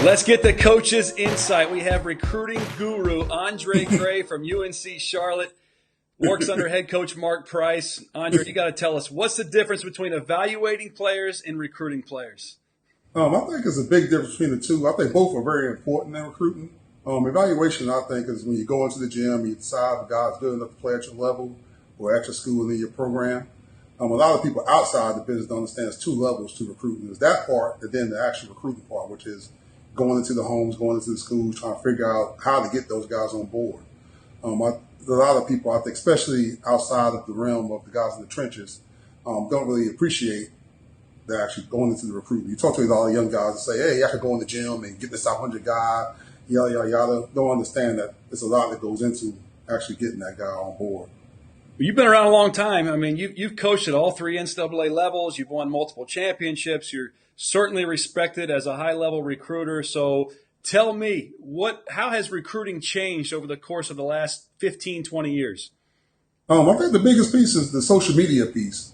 Let's get the coach's insight. We have recruiting guru Andre Gray from UNC Charlotte, works under head coach Mark Price. Andre, you got to tell us, what's the difference between evaluating players and recruiting players? I think it's a big difference between the two. I think both are very important in recruiting. Evaluation, I think, is when you go into the gym, you decide the guy's good enough to play at your level or at your school in your program. A lot of people outside the business don't understand there's two levels to recruiting. There's that part, and then the actual recruiting part, which is going into the homes, going into the schools, trying to figure out how to get those guys on board. A lot of people, I think, especially outside of the realm of the guys in the trenches, don't really appreciate the actually going into the recruiting. You talk to a lot of young guys and say, hey, I could go in the gym and get this 500 guy, yada, yada, yada. Don't understand that there's a lot that goes into actually getting that guy on board. You've been around a long time. I mean, you've coached at all three NCAA levels. You've won multiple championships. You're certainly respected as a high-level recruiter. So tell me, how has recruiting changed over the course of the last 15, 20 years? I think the biggest piece is the social media piece.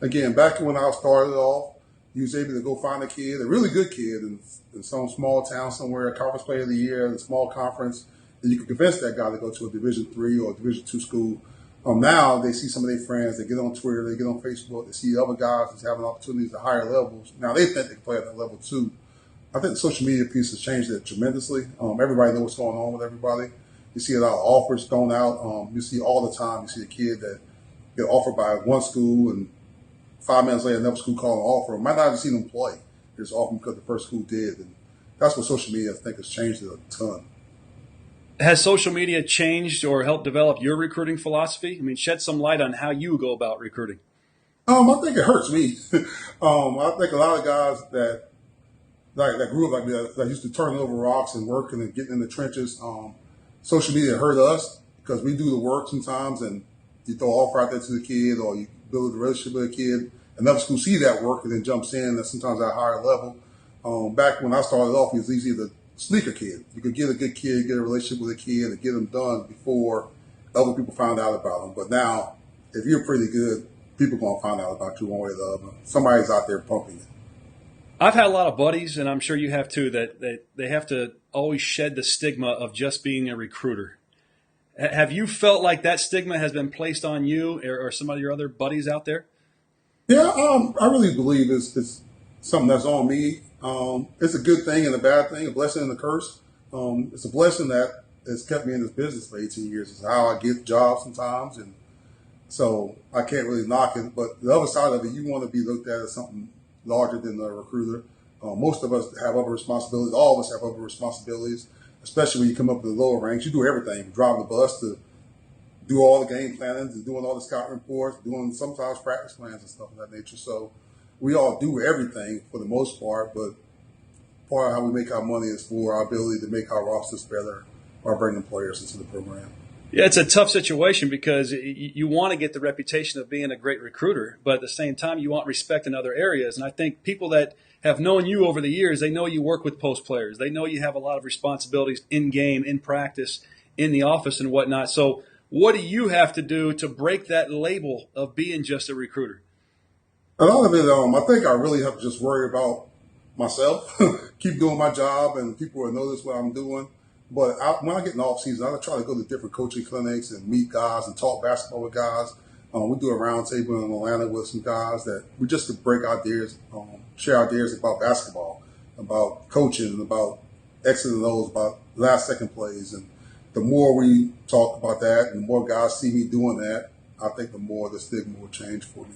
Again, back when I started off, you was able to go find a really good kid in some small town somewhere, a conference player of the year, in a small conference, and you could convince that guy to go to a Division III or a Division II school. Now they see some of their friends, they get on Twitter, they get on Facebook, they see other guys that's having opportunities at higher levels. Now they think they can play at that level too. I think the social media piece has changed it tremendously. Everybody knows what's going on with everybody. You see a lot of offers thrown out. You see all the time, you see a kid that get offered by one school and 5 minutes later another school calling an offer. Might not have seen them play. It's often because the first school did. And that's what social media, I think, has changed it a ton. Has social media changed or helped develop your recruiting philosophy? I mean, shed some light on how you go about recruiting. I think it hurts me. I think a lot of guys that grew up like me, that used to turn over rocks and working and getting in the trenches, social media hurt us because we do the work sometimes and you throw an offer out there to the kid or you build a relationship with a kid. Another school see that work and then jumps in and sometimes at a higher level. Back when I started off, it was easy to sneaker kid. You could get a good kid, get a relationship with a kid, and get them done before other people found out about them. But now, if you're pretty good, people are going to find out about you one way or the other. Somebody's out there pumping it. I've had a lot of buddies, and I'm sure you have too, that they have to always shed the stigma of just being a recruiter. Have you felt like that stigma has been placed on you or some of your other buddies out there? Yeah, I really believe it's something that's on me. It's a good thing and a bad thing, a blessing and a curse. It's a blessing that has kept me in this business for 18 years. It's how I get jobs sometimes, and so I can't really knock it. But the other side of it, you want to be looked at as something larger than a recruiter. Most of us have other responsibilities. All of us have other responsibilities, especially when you come up to the lower ranks. You do everything, from driving the bus to do all the game planning, to doing all the scout reports, doing sometimes practice plans and stuff of that nature. So we all do everything for the most part, but part of how we make our money is for our ability to make our rosters better by bringing players into the program. Yeah, it's a tough situation because you want to get the reputation of being a great recruiter, but at the same time, you want respect in other areas. And I think people that have known you over the years, they know you work with post players. They know you have a lot of responsibilities in game, in practice, in the office and whatnot. So what do you have to do to break that label of being just a recruiter? A lot of it, I think I really have to just worry about myself, keep doing my job, and people will notice what I'm doing. But when I get in the off season, I try to go to different coaching clinics and meet guys and talk basketball with guys. We do a round table in Atlanta with some guys that we just to break ideas, share ideas about basketball, about coaching, about X's and O's, about last second plays. And the more we talk about that and the more guys see me doing that, I think the more the stigma will change for me.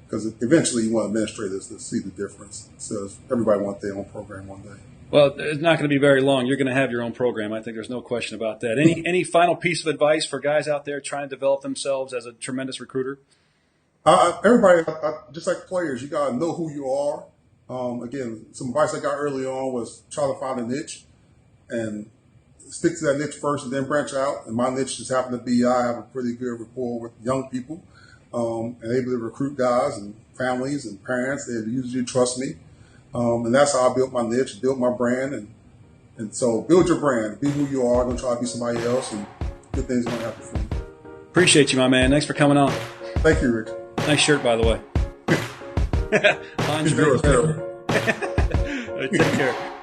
Because eventually you want administrators to see the difference. So everybody wants their own program one day. Well, it's not going to be very long. You're going to have your own program. I think there's no question about that. Any final piece of advice for guys out there trying to develop themselves as a tremendous recruiter? Everybody, just like players, you got to know who you are. Again, some advice I got early on was try to find a niche and stick to that niche first and then branch out. And my niche just happened to be I have a pretty good rapport with young people and able to recruit guys and families and parents. They usually trust me. And that's how I built my niche, built my brand. And so build your brand. Be who you are. Don't try to be somebody else. And good things are going to happen for you. Appreciate you, my man. Thanks for coming on. Thank you, Rich. Nice shirt, by the way. Andre, Take care.